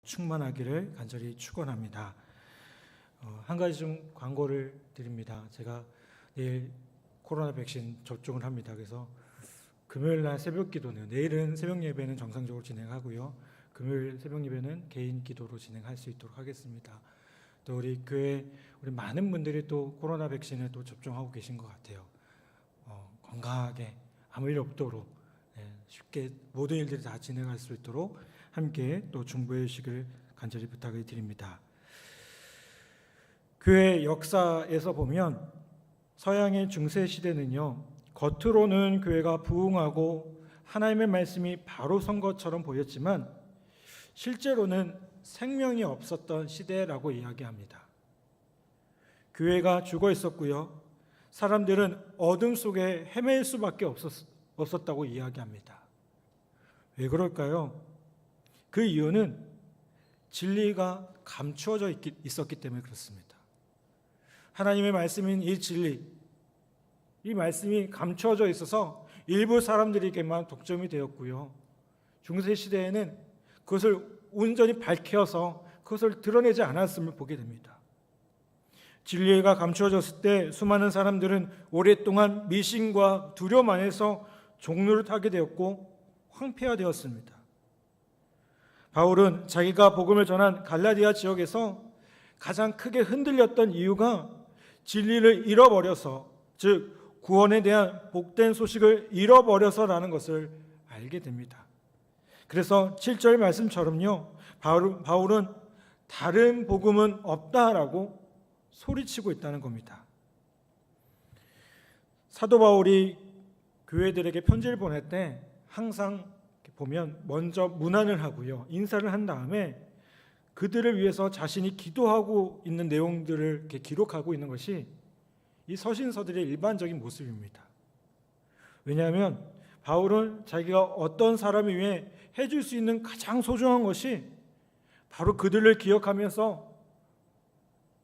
충만하기를 간절히 축원합니다. 한 가지 좀 광고를 드립니다. 제가 내일 코로나 백신 접종을 합니다. 그래서 금요일 날 새벽 기도는, 내일은 새벽 예배는 정상적으로 진행하고요. 금요일 새벽 예배는 개인 기도로 진행할 수 있도록 하겠습니다. 또 우리 교회 우리 많은 분들이 또 코로나 백신을 또 접종하고 계신 것 같아요. 건강하게 아무 일 없도록 쉽게 모든 일들이 다 진행할 수 있도록 함께 또 중보해 주시기를 간절히 부탁을 드립니다. 교회 역사에서 보면 서양의 중세 시대는요, 겉으로는 교회가 부흥하고 하나님의 말씀이 바로 선 것처럼 보였지만 실제로는 생명이 없었던 시대라고 이야기합니다. 교회가 죽어 있었고요, 사람들은 어둠 속에 헤맬 수밖에 없었다고 이야기합니다. 왜 그럴까요? 그 이유는 진리가 감추어져 있었기 때문에 그렇습니다. 하나님의 말씀인 이 진리, 이 말씀이 감추어져 있어서 일부 사람들에게만 독점이 되었고요, 중세 시대에는 그것을 온전히 밝혀서 그것을 드러내지 않았음을 보게 됩니다. 진리가 감추어졌을 때 수많은 사람들은 오랫동안 미신과 두려움 안에서 종로를 타게 되었고 황폐화되었습니다. 바울은 자기가 복음을 전한 갈라디아 지역에서 가장 크게 흔들렸던 이유가 진리를 잃어버려서, 즉 구원에 대한 복된 소식을 잃어버려서라는 것을 알게 됩니다. 그래서 7절 말씀처럼요, 바울은 다른 복음은 없다라고 소리치고 있다는 겁니다. 사도 바울이 교회들에게 편지를 보낼 때 항상 보면 먼저 문안을 하고요, 인사를 한 다음에 그들을 위해서 자신이 기도하고 있는 내용들을 이렇게 기록하고 있는 것이 이 서신서들의 일반적인 모습입니다. 왜냐하면 바울은 자기가 어떤 사람을 위해 해줄 수 있는 가장 소중한 것이 바로 그들을 기억하면서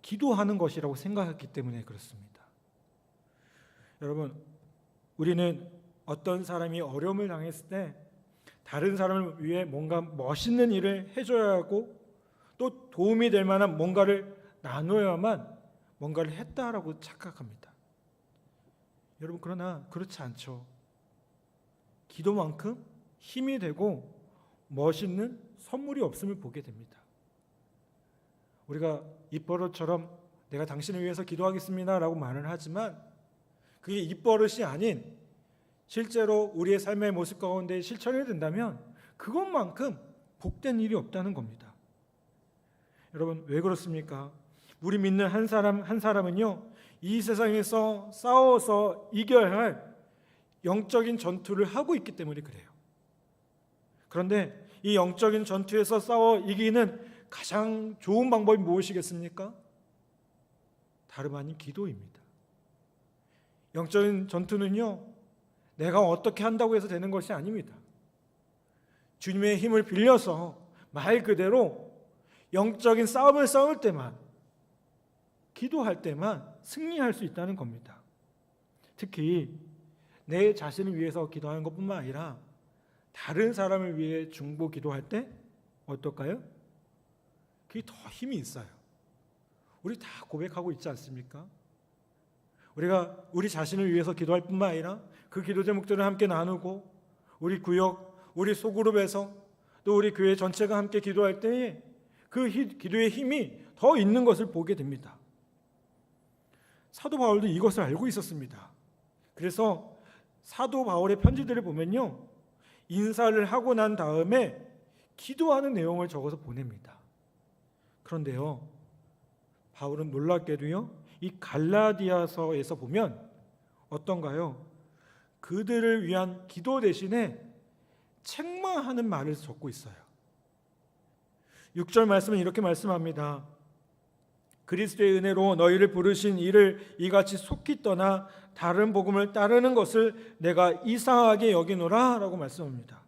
기도하는 것이라고 생각했기 때문에 그렇습니다. 여러분, 우리는 어떤 사람이 어려움을 당했을 때 다른 사람을 위해 뭔가 멋있는 일을 해줘야 하고 또 도움이 될 만한 뭔가를 나눠야만 뭔가를 했다라고 착각합니다. 여러분, 그러나 그렇지 않죠. 기도만큼 힘이 되고 멋있는 선물이 없음을 보게 됩니다. 우리가 입버릇처럼 내가 당신을 위해서 기도하겠습니다 라고 말을 하지만 그게 입버릇이 아닌 실제로 우리의 삶의 모습 가운데 실천이 된다면 그것만큼 복된 일이 없다는 겁니다. 여러분, 왜 그렇습니까? 우리 믿는 한 사람은요, 이 세상에서 싸워서 이겨야 할 영적인 전투를 하고 있기 때문에 그래요. 그런데 이 영적인 전투에서 싸워 이기는 가장 좋은 방법이 무엇이겠습니까? 다름 아닌 기도입니다. 영적인 전투는요, 내가 어떻게 한다고 해서 되는 것이 아닙니다. 주님의 힘을 빌려서 말 그대로 영적인 싸움을 싸울 때만, 기도할 때만 승리할 수 있다는 겁니다. 특히 내 자신을 위해서 기도하는 것뿐만 아니라 다른 사람을 위해 중보 기도할 때 어떨까요? 그게 더 힘이 있어요. 우리 다 고백하고 있지 않습니까? 우리가 우리 자신을 위해서 기도할 뿐만 아니라 그 기도 제목들을 함께 나누고 우리 구역, 우리 소그룹에서 또 우리 교회 전체가 함께 기도할 때에 그 기도의 힘이 더 있는 것을 보게 됩니다. 사도 바울도 이것을 알고 있었습니다. 그래서 사도 바울의 편지들을 보면요, 인사를 하고 난 다음에 기도하는 내용을 적어서 보냅니다. 그런데요, 바울은 놀랍게도요, 이 갈라디아서에서 보면 어떤가요? 그들을 위한 기도 대신에 책망하는 말을 적고 있어요. 6절 말씀은 이렇게 말씀합니다. 그리스도의 은혜로 너희를 부르신 이를 이같이 속히 떠나 다른 복음을 따르는 것을 내가 이상하게 여기노라 라고 말씀합니다.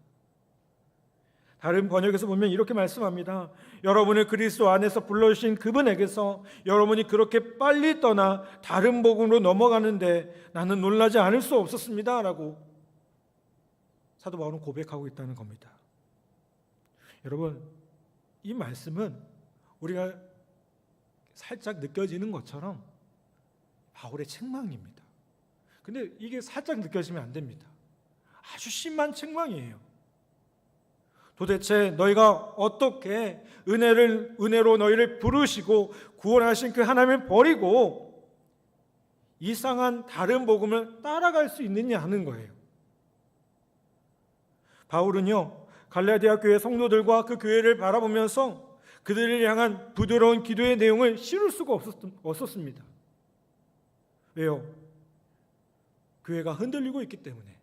다른 번역에서 보면 이렇게 말씀합니다. 여러분을 그리스도 안에서 불러주신 그분에게서 여러분이 그렇게 빨리 떠나 다른 복음으로 넘어가는데 나는 놀라지 않을 수 없었습니다 라고 사도 바울은 고백하고 있다는 겁니다. 여러분, 이 말씀은 우리가 살짝 느껴지는 것처럼 바울의 책망입니다. 근데 이게 살짝 느껴지면 안 됩니다. 아주 심한 책망이에요. 도대체 너희가 어떻게 은혜로 너희를 부르시고 구원하신 그 하나님을 버리고 이상한 다른 복음을 따라갈 수 있느냐 하는 거예요. 바울은요, 갈라디아 교회 성도들과 그 교회를 바라보면서 그들을 향한 부드러운 기도의 내용을 실을 수가 없었습니다. 왜요? 교회가 흔들리고 있기 때문에,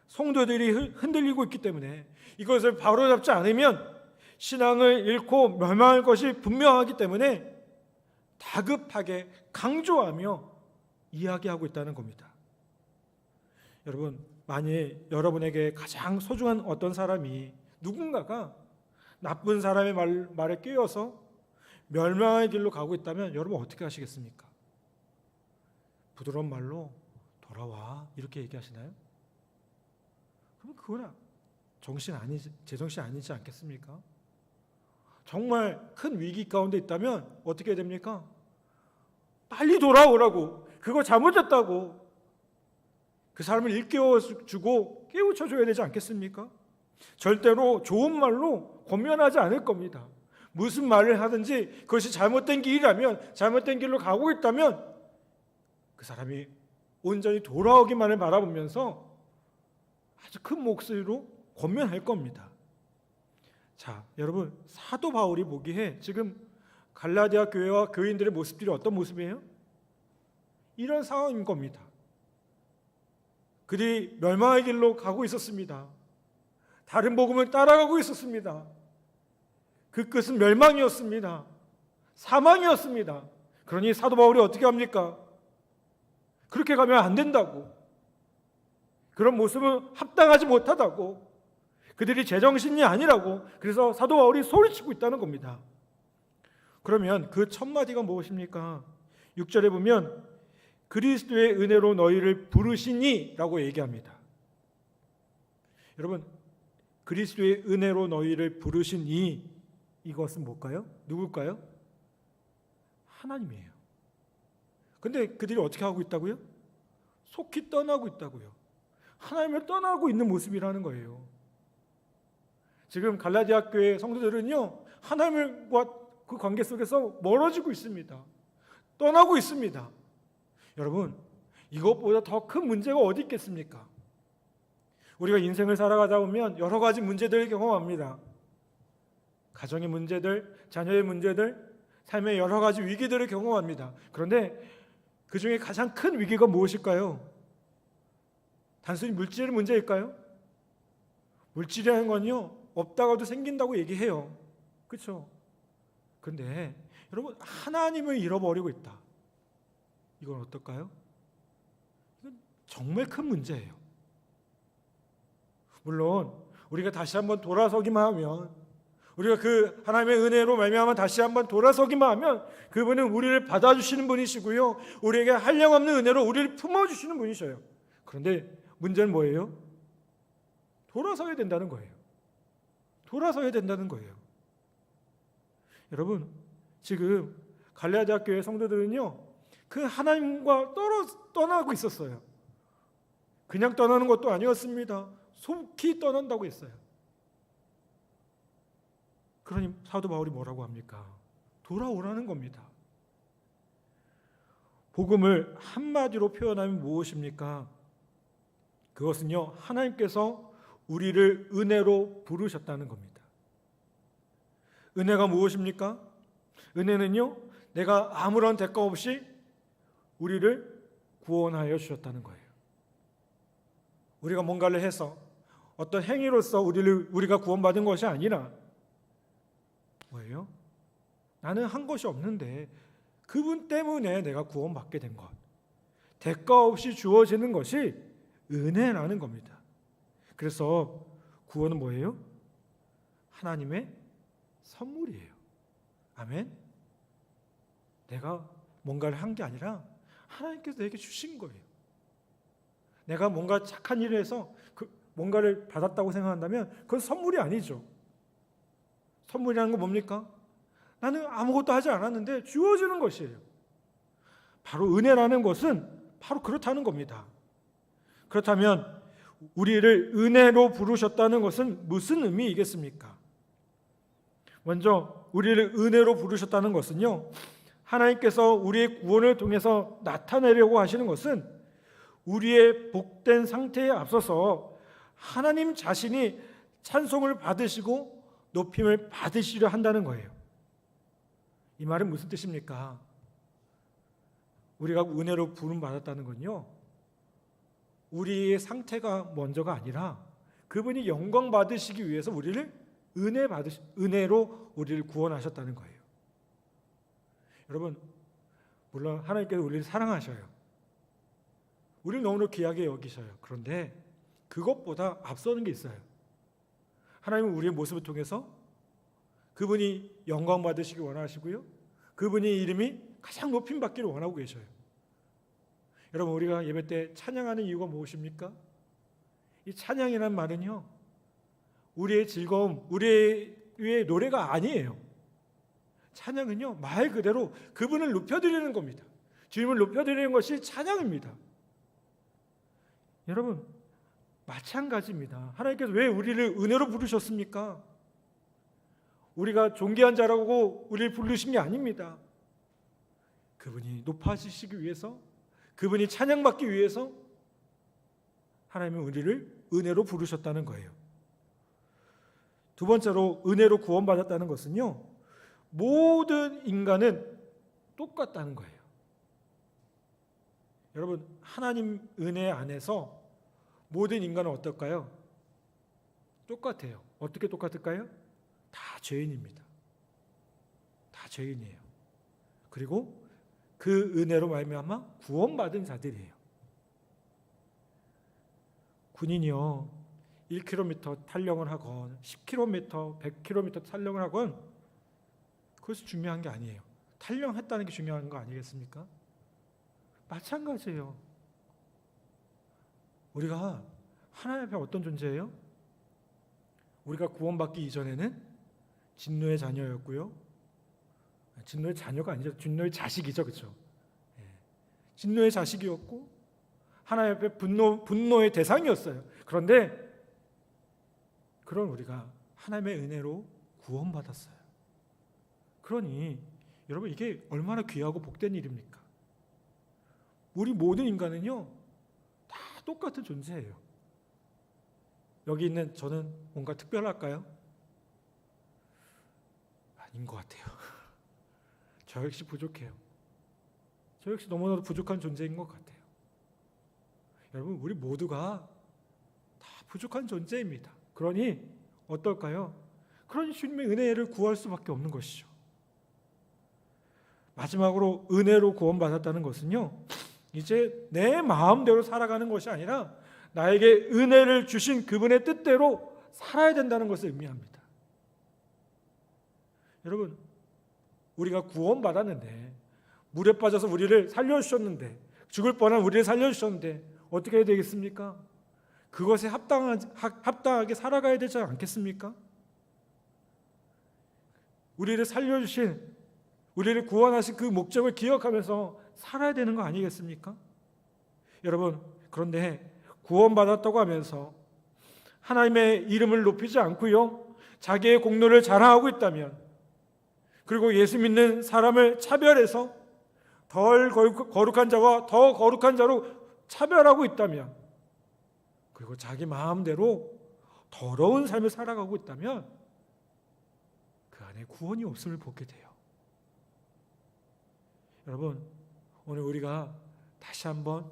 성도들이 흔들리고 있기 때문에, 이것을 바로잡지 않으면 신앙을 잃고 멸망할 것이 분명하기 때문에 다급하게 강조하며 이야기하고 있다는 겁니다. 여러분, 만일 여러분에게 가장 소중한 어떤 사람이 누군가가 나쁜 사람의 말에 끼어서 멸망의 길로 가고 있다면 여러분 어떻게 하시겠습니까? 부드러운 말로 돌아와 이렇게 얘기하시나요? 그럼 그거나 제정신 아니지 않겠습니까? 정말 큰 위기 가운데 있다면 어떻게 해야 됩니까? 빨리 돌아오라고, 그거 잘못했다고 그 사람을 일깨워주고 깨우쳐줘야 되지 않겠습니까? 절대로 좋은 말로 권면하지 않을 겁니다. 무슨 말을 하든지 그것이 잘못된 길이라면, 잘못된 길로 가고 있다면 그 사람이 온전히 돌아오기만을 바라보면서 아주 큰 목소리로 권면할 겁니다. 자, 여러분, 사도 바울이 보기에 지금 갈라디아 교회와 교인들의 모습들이 어떤 모습이에요? 이런 상황인 겁니다. 그들이 멸망의 길로 가고 있었습니다. 다른 복음을 따라가고 있었습니다. 그 끝은 멸망이었습니다. 사망이었습니다. 그러니 사도 바울이 어떻게 합니까? 그렇게 가면 안 된다고, 그런 모습은 합당하지 못하다고, 그들이 제정신이 아니라고, 그래서 사도 바울이 소리치고 있다는 겁니다. 그러면 그 첫 마디가 무엇입니까? 6절에 보면 그리스도의 은혜로 너희를 부르시니 라고 얘기합니다. 여러분, 그리스도의 은혜로 너희를 부르시니, 이것은 뭘까요? 누굴까요? 하나님이에요. 근데 그들이 어떻게 하고 있다고요? 속히 떠나고 있다고요. 하나님을 떠나고 있는 모습이라는 거예요. 지금 갈라디아 교회 성도들은요, 하나님과 그 관계 속에서 멀어지고 있습니다. 떠나고 있습니다. 여러분, 이것보다 더 큰 문제가 어디 있겠습니까? 우리가 인생을 살아가다 보면 여러 가지 문제들을 경험합니다. 가정의 문제들, 자녀의 문제들, 삶의 여러 가지 위기들을 경험합니다. 그런데 그 중에 가장 큰 위기가 무엇일까요? 단순히 물질 문제일까요? 물질이라는 건요, 없다가도 생긴다고 얘기해요. 그렇죠? 그런데 여러분, 하나님을 잃어버리고 있다. 이건 어떨까요? 이건 정말 큰 문제예요. 물론 우리가 다시 한번 돌아서기만 하면, 우리가 그 하나님의 은혜로 말미암아 다시 한번 돌아서기만 하면 그분은 우리를 받아주시는 분이시고요, 우리에게 한량없는 은혜로 우리를 품어주시는 분이셔요. 그런데 문제는 뭐예요? 돌아서야 된다는 거예요. 돌아서야 된다는 거예요. 여러분, 지금 갈라디아 교회 성도들은요, 그 하나님과 떠나고 있었어요. 그냥 떠나는 것도 아니었습니다. 속히 떠난다고 했어요. 그러니 사도 바울이 뭐라고 합니까? 돌아오라는 겁니다. 복음을 한마디로 표현하면 무엇입니까? 그것은요, 하나님께서 우리를 은혜로 부르셨다는 겁니다. 은혜가 무엇입니까? 은혜는요, 내가 아무런 대가 없이 우리를 구원하여 주셨다는 거예요. 우리가 뭔가를 해서 어떤 행위로서 우리가 구원받은 것이 아니라 뭐예요? 나는 한 것이 없는데 그분 때문에 내가 구원받게 된 것, 대가 없이 주어지는 것이 은혜라는 겁니다. 그래서 구원은 뭐예요? 하나님의 선물이에요. 아멘? 내가 뭔가를 한 게 아니라 하나님께서 내게 주신 거예요. 내가 뭔가 착한 일을 해서 뭔가를 받았다고 생각한다면 그건 선물이 아니죠. 선물이라는 건 뭡니까? 나는 아무것도 하지 않았는데 주어지는 것이에요. 바로 은혜라는 것은 바로 그렇다는 겁니다. 그렇다면 우리를 은혜로 부르셨다는 것은 무슨 의미이겠습니까? 먼저 우리를 은혜로 부르셨다는 것은요, 하나님께서 우리의 구원을 통해서 나타내려고 하시는 것은 우리의 복된 상태에 앞서서 하나님 자신이 찬송을 받으시고 높임을 받으시려 한다는 거예요. 이 말은 무슨 뜻입니까? 우리가 은혜로 부름받았다는 건요, 우리의 상태가 먼저가 아니라 그분이 영광 받으시기 위해서 우리를 은혜로 우리를 구원하셨다는 거예요. 여러분, 물론 하나님께서 우리를 사랑하셔요. 우리를 너무나 귀하게 여기셔요. 그런데 그것보다 앞서는 게 있어요. 하나님은 우리의 모습을 통해서 그분이 영광 받으시기 원하시고요, 그분의 이름이 가장 높임 받기를 원하고 계셔요. 여러분, 우리가 예배 때 찬양하는 이유가 무엇입니까? 이 찬양이란 말은요, 우리의 즐거움, 우리의 노래가 아니에요. 찬양은요, 말 그대로 그분을 높여드리는 겁니다. 주님을 높여드리는 것이 찬양입니다. 여러분, 마찬가지입니다. 하나님께서 왜 우리를 은혜로 부르셨습니까? 우리가 존귀한 자라고 우리를 부르신 게 아닙니다. 그분이 높아지시기 위해서, 그분이 찬양받기 위해서 하나님은 우리를 은혜로 부르셨다는 거예요. 두 번째로 은혜로 구원받았다는 것은요, 모든 인간은 똑같다는 거예요. 여러분, 하나님 은혜 안에서 모든 인간은 어떨까요? 똑같아요. 어떻게 똑같을까요? 다 죄인입니다. 다 죄인이에요. 그리고 그 은혜로 말미암아 구원받은 자들이에요. 군인이요, 1km 탈령을 하건 10km, 100km 탈령을 하건 그것이 중요한 게 아니에요. 탈령했다는 게 중요한 거 아니겠습니까? 마찬가지예요. 우리가 하나님 앞에 어떤 존재예요? 우리가 구원받기 이전에는 진노의 자녀였고요, 진노의 자녀가 아니죠, 진노의 자식이죠, 그렇죠? 진노의 자식이었고 하나님 앞에 분노의 대상이었어요. 그런데 그런 우리가 하나님의 은혜로 구원받았어요. 그러니 여러분, 이게 얼마나 귀하고 복된 일입니까? 우리 모든 인간은요, 다 똑같은 존재예요. 여기 있는 저는 뭔가 특별할까요? 아닌 것 같아요. 저 역시 부족해요. 저 역시 너무나도 부족한 존재인 것 같아요. 여러분, 우리 모두가 다 부족한 존재입니다. 그러니 어떨까요? 그러니 주님의 은혜를 구할 수밖에 없는 것이죠. 마지막으로 은혜로 구원받았다는 것은요, 이제 내 마음대로 살아가는 것이 아니라 나에게 은혜를 주신 그분의 뜻대로 살아야 된다는 것을 의미합니다. 여러분, 우리가 구원받았는데, 물에 빠져서 우리를 살려주셨는데, 죽을 뻔한 우리를 살려주셨는데 어떻게 해야 되겠습니까? 그것에 합당하게 살아가야 되지 않겠습니까? 우리를 살려주신, 우리를 구원하신 그 목적을 기억하면서 살아야 되는 거 아니겠습니까? 여러분, 그런데 구원받았다고 하면서 하나님의 이름을 높이지 않고요, 자기의 공로를 자랑하고 있다면, 그리고 예수 믿는 사람을 차별해서 덜 거룩한 자와 더 거룩한 자로 차별하고 있다면, 그리고 자기 마음대로 더러운 삶을 살아가고 있다면 그 안에 구원이 없음을 보게 돼요. 여러분, 오늘 우리가 다시 한번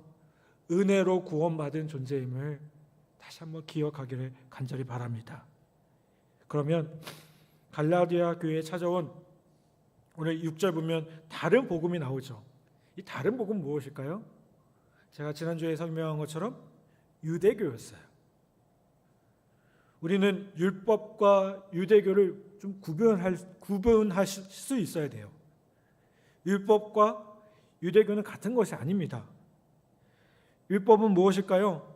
은혜로 구원받은 존재임을 다시 한번 기억하기를 간절히 바랍니다. 그러면 갈라디아 교회에 찾아온 오늘 6절 보면 다른 복음이 나오죠. 이 다른 복음 무엇일까요? 제가 지난주에 설명한 것처럼 유대교였어요. 우리는 율법과 유대교를 좀 구분할 수 있어야 돼요. 율법과 유대교는 같은 것이 아닙니다. 율법은 무엇일까요?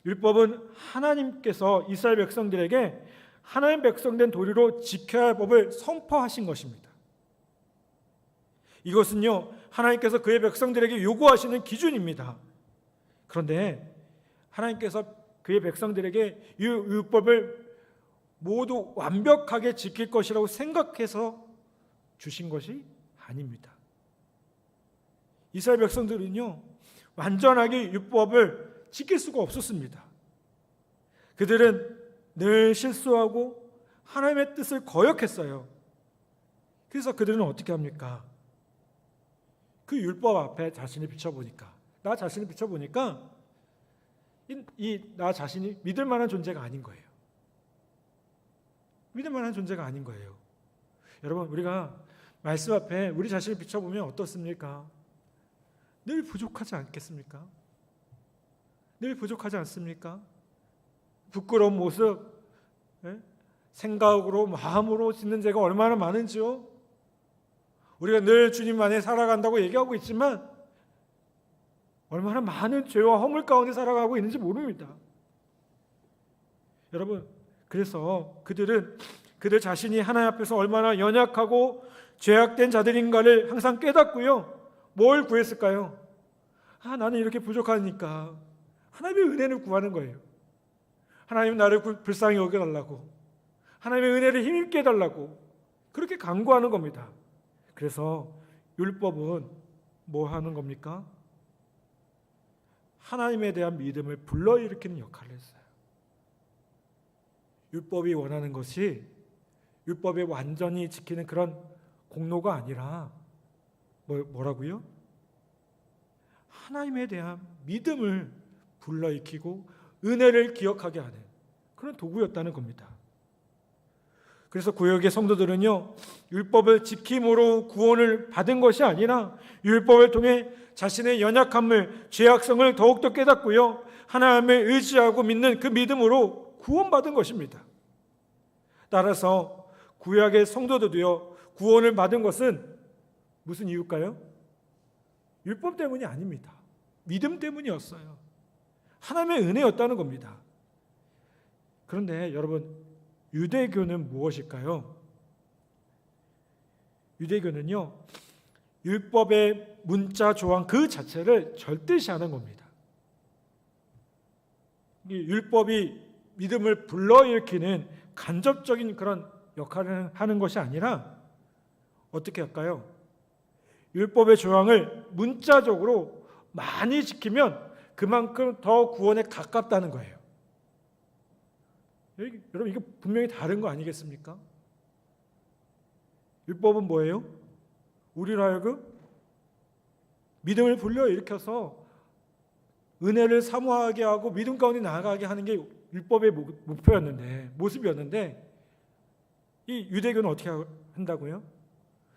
율법은 하나님께서 이스라엘 백성들에게 하나님 백성된 도리로 지켜야 할 법을 선포하신 것입니다. 이것은요, 하나님께서 그의 백성들에게 요구하시는 기준입니다. 그런데 하나님께서 그의 백성들에게 이 율법을 모두 완벽하게 지킬 것이라고 생각해서 주신 것이 아닙니다. 이스라엘 백성들은요, 완전하게 율법을 지킬 수가 없었습니다. 그들은 늘 실수하고 하나님의 뜻을 거역했어요. 그래서 그들은 어떻게 합니까? 그 율법 앞에 자신을 비춰보니까, 나 자신을 비춰보니까 나 자신이 믿을 만한 존재가 아닌 거예요. 믿을 만한 존재가 아닌 거예요. 여러분, 우리가 말씀 앞에 우리 자신을 비춰보면 어떻습니까? 늘 부족하지 않겠습니까? 늘 부족하지 않습니까? 부끄러운 모습, 생각으로 마음으로 짓는 죄가 얼마나 많은지요? 우리가 늘 주님 안에 살아간다고 얘기하고 있지만 얼마나 많은 죄와 허물 가운데 살아가고 있는지 모릅니다. 여러분, 그래서 그들 자신이 하나님 앞에서 얼마나 연약하고 죄악된 자들인가를 항상 깨닫고요. 뭘 구했을까요? 나는 이렇게 부족하니까 하나님의 은혜를 구하는 거예요. 하나님 나를 불쌍히 여겨달라고, 하나님의 은혜를 힘있게 해달라고 그렇게 간구하는 겁니다. 그래서 율법은 뭐 하는 겁니까? 하나님에 대한 믿음을 불러일으키는 역할을 했어요. 율법이 원하는 것이 율법에 완전히 지키는 그런 공로가 아니라 뭐라고요? 하나님에 대한 믿음을 불러일으키고 은혜를 기억하게 하는 그런 도구였다는 겁니다. 그래서 구역의 성도들은요, 율법을 지킴으로 구원을 받은 것이 아니라 율법을 통해 자신의 연약함을, 죄악성을 더욱더 깨닫고요, 하나님을 의지하고 믿는 그 믿음으로 구원받은 것입니다. 따라서 구약의 성도들도요, 구원을 받은 것은 무슨 이유일까요? 율법 때문이 아닙니다. 믿음 때문이었어요. 하나님의 은혜였다는 겁니다. 그런데 여러분, 유대교는 무엇일까요? 유대교는요, 율법의 문자 조항 그 자체를 절대시하는 겁니다. 이 율법이 믿음을 불러일으키는 간접적인 그런 역할을 하는 것이 아니라 어떻게 할까요? 율법의 조항을 문자적으로 많이 지키면 그만큼 더 구원에 가깝다는 거예요. 여러분, 이게 분명히 다른 거 아니겠습니까? 율법은 뭐예요? 우리로 하여금 믿음을 불러일으켜서 은혜를 사모하게 하고 믿음 가운데 나아가게 하는 게 율법의 목표였는데, 모습이었는데, 이 유대교는 어떻게 한다고요?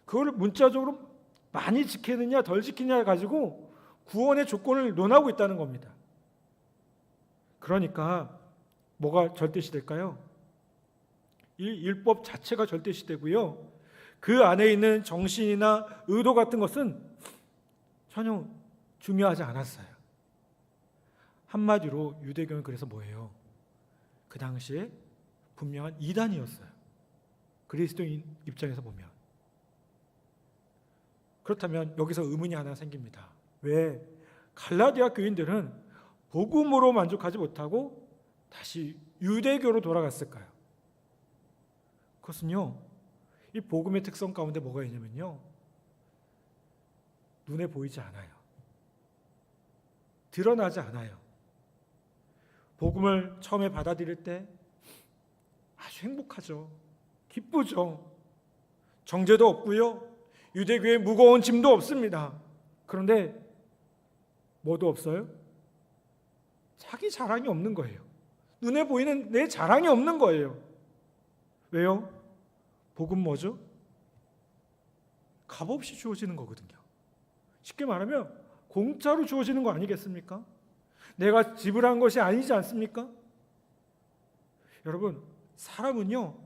그걸 문자적으로 많이 지키느냐 덜 지키느냐 가지고 구원의 조건을 논하고 있다는 겁니다. 그러니까 뭐가 절대시될까요? 이 율법 자체가 절대시되고요, 그 안에 있는 정신이나 의도 같은 것은 전혀 중요하지 않았어요. 한마디로 유대교는 그래서 뭐예요? 그 당시에 분명한 이단이었어요. 그리스도인 입장에서 보면. 그렇다면 여기서 의문이 하나 생깁니다. 왜 갈라디아 교인들은 복음으로 만족하지 못하고 다시 유대교로 돌아갔을까요? 그것은요, 이 복음의 특성 가운데 뭐가 있냐면요, 눈에 보이지 않아요. 드러나지 않아요. 복음을 처음에 받아들일 때 아주 행복하죠. 기쁘죠. 정죄도 없고요, 유대교의 무거운 짐도 없습니다. 그런데 뭐도 없어요? 자기 자랑이 없는 거예요. 눈에 보이는 내 자랑이 없는 거예요. 왜요? 복음 뭐죠? 값없이 주어지는 거거든요. 쉽게 말하면 공짜로 주어지는 거 아니겠습니까? 내가 지불한 것이 아니지 않습니까? 여러분, 사람은요,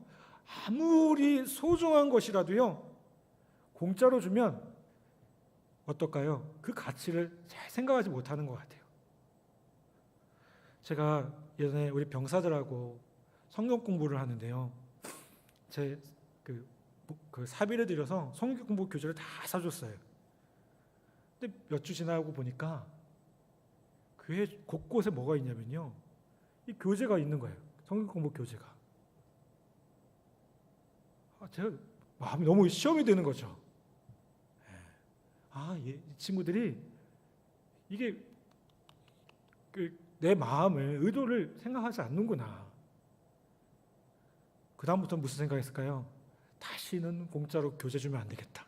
아무리 소중한 것이라도요, 공짜로 주면 어떨까요? 그 가치를 잘 생각하지 못하는 것 같아요. 제가 예전에 우리 병사들하고 성경 공부를 하는데요. 제 그 사비를 들여서 성경 공부 교재를 다 사줬어요. 근데 몇 주 지나고 보니까 교회 곳곳에 뭐가 있냐면요, 이 교재가 있는 거예요. 성경 공부 교재가. 제가 마음이 너무 시험이 되는 거죠. 이 친구들이 이게 내 마음을, 의도를 생각하지 않는구나. 그 다음부터 무슨 생각했을까요? 다시는 공짜로 교재 주면 안 되겠다.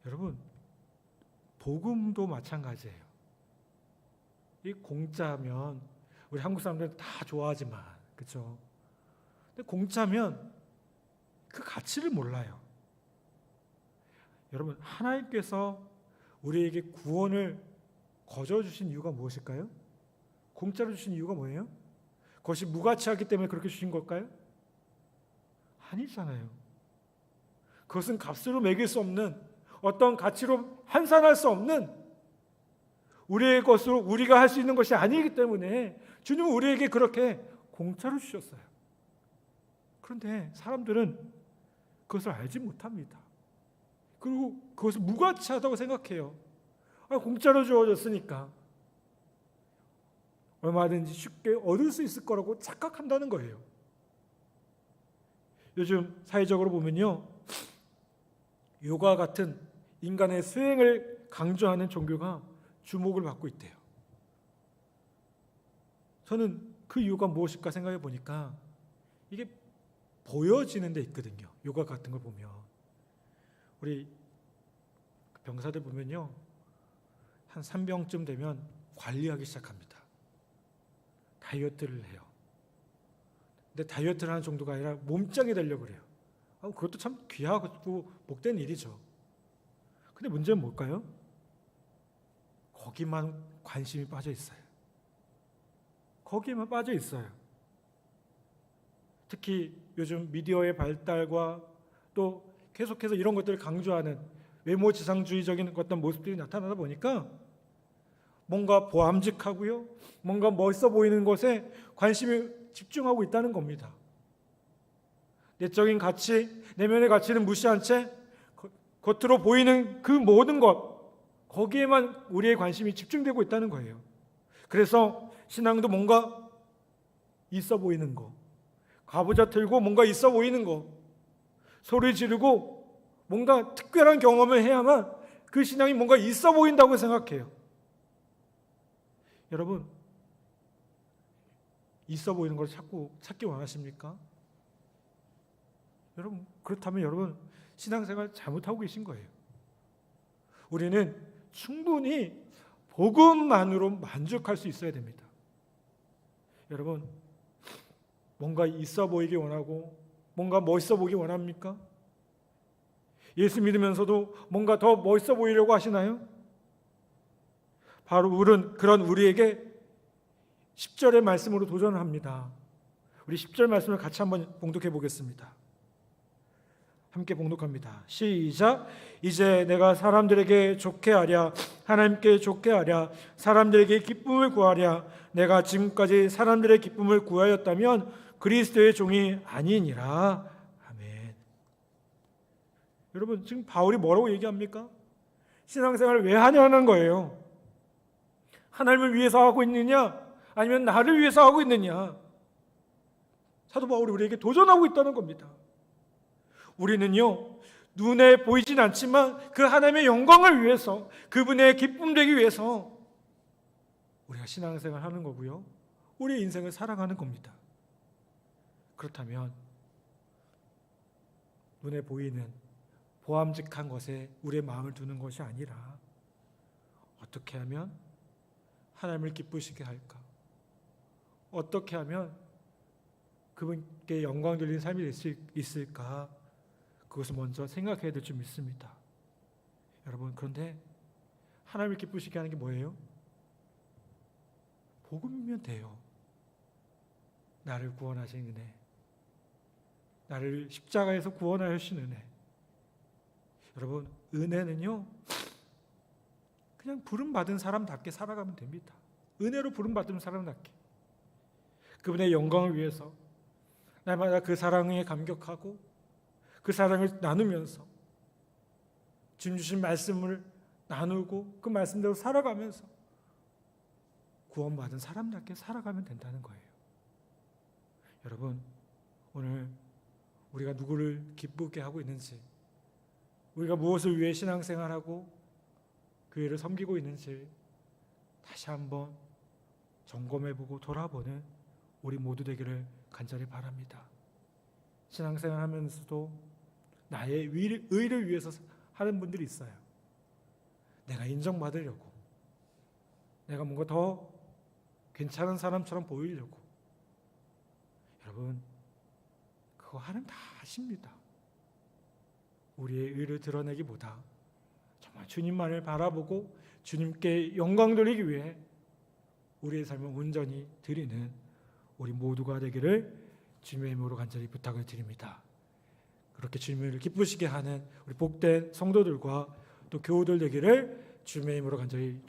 여러분, 복음도 마찬가지예요. 이 공짜면 우리 한국 사람들은 다 좋아하지만, 그렇죠? 근데 공짜면 그 가치를 몰라요. 여러분, 하나님께서 우리에게 구원을 거저 주신 이유가 무엇일까요? 공짜로 주신 이유가 뭐예요? 그것이 무가치하기 때문에 그렇게 주신 걸까요? 아니잖아요. 그것은 값으로 매길 수 없는, 어떤 가치로 환산할 수 없는 우리의 것으로 우리가 할 수 있는 것이 아니기 때문에 주님은 우리에게 그렇게 공짜로 주셨어요. 그런데 사람들은 그것을 알지 못합니다. 그리고 그것을 무가치하다고 생각해요. 공짜로 주어졌으니까 얼마든지 쉽게 얻을 수 있을 거라고 착각한다는 거예요. 요즘 사회적으로 보면요, 요가 같은 인간의 수행을 강조하는 종교가 주목을 받고 있대요. 저는 그 이유가 무엇일까 생각해 보니까 이게 보여지는 데 있거든요. 요가 같은 걸 보면 우리 병사들 보면요, 한 3병쯤 되면 관리하기 시작합니다. 다이어트를 해요. 근데 다이어트를 하는 정도가 아니라 몸짱이 되려고 그래요. 그것도 참 귀하고 복된 일이죠. 근데 문제는 뭘까요? 거기만 관심이 빠져 있어요. 거기에만 빠져 있어요. 특히 요즘 미디어의 발달과 또 계속해서 이런 것들을 강조하는 외모 지상주의적인 어떤 모습들이 나타나다 보니까 뭔가 보암직하고요, 뭔가 멋있어 보이는 것에 관심이 집중하고 있다는 겁니다. 내적인 가치, 내면의 가치는 무시한 채 겉으로 보이는 그 모든 것, 거기에만 우리의 관심이 집중되고 있다는 거예요. 그래서 신앙도 뭔가 있어 보이는 거, 가부좌 들고 뭔가 있어 보이는 거, 소리 지르고 뭔가 특별한 경험을 해야만 그 신앙이 뭔가 있어 보인다고 생각해요. 여러분, 있어 보이는 걸 찾기 원하십니까? 여러분, 그렇다면 여러분 신앙생활 잘못하고 계신 거예요. 우리는 충분히 복음만으로 만족할 수 있어야 됩니다. 여러분, 뭔가 있어 보이기 원하고 뭔가 멋있어 보기 원합니까? 예수 믿으면서도 뭔가 더 멋있어 보이려고 하시나요? 바로 그런 우리에게 10절의 말씀으로 도전을 합니다. 우리 10절 말씀을 같이 한번 봉독해 보겠습니다. 함께 봉독합니다. 시작. 이제 내가 사람들에게 좋게 하랴, 하나님께 좋게 하랴, 사람들에게 기쁨을 구하랴. 내가 지금까지 사람들의 기쁨을 구하였다면 그리스도의 종이 아니니라. 아멘. 여러분, 지금 바울이 뭐라고 얘기합니까? 신앙생활을 왜 하냐는 거예요. 하나님을 위해서 하고 있느냐, 아니면 나를 위해서 하고 있느냐. 사도 바울이 우리에게 도전하고 있다는 겁니다. 우리는요, 눈에 보이진 않지만 그 하나님의 영광을 위해서, 그분의 기쁨 되기 위해서 우리가 신앙생활을 하는 거고요, 우리의 인생을 살아가는 겁니다. 그렇다면 눈에 보이는 보암직한 것에 우리의 마음을 두는 것이 아니라 어떻게 하면 하나님을 기쁘시게 할까? 어떻게 하면 그분께 영광 돌리는 삶이 될 수 있을까? 그것을 먼저 생각해야 될 줄 믿습니다. 여러분, 그런데 하나님을 기쁘시게 하는 게 뭐예요? 복음이면 돼요. 나를 구원하신 은혜, 나를 십자가에서 구원하신 은혜. 여러분, 은혜는요, 그냥 부름받은 사람답게 살아가면 됩니다. 은혜로 부름받은 사람답게. 그분의 영광을 위해서 날마다 그 사랑에 감격하고 그 사랑을 나누면서 주님 주신 말씀을 나누고 그 말씀대로 살아가면서 구원받은 사람답게 살아가면 된다는 거예요. 여러분, 오늘 우리가 누구를 기쁘게 하고 있는지, 우리가 무엇을 위해 신앙생활하고 교회를 섬기고 있는지 다시 한번 점검해보고 돌아보는 우리 모두 되기를 간절히 바랍니다. 신앙생활하면서도 나의 의를 위해서 하는 분들이 있어요. 내가 인정받으려고, 내가 뭔가 더 괜찮은 사람처럼 보이려고. 여러분, 그거 하나님 다 아십니다. 우리의 의를 드러내기보다 정말 주님만을 바라보고 주님께 영광 돌리기 위해 우리의 삶을 온전히 드리는 우리 모두가 되기를 주님의 이름으로 간절히 부탁을 드립니다. 그렇게 주님을 기쁘시게 하는 우리 복된 성도들과 또 교우들 되기를 주님의 이름으로 간절히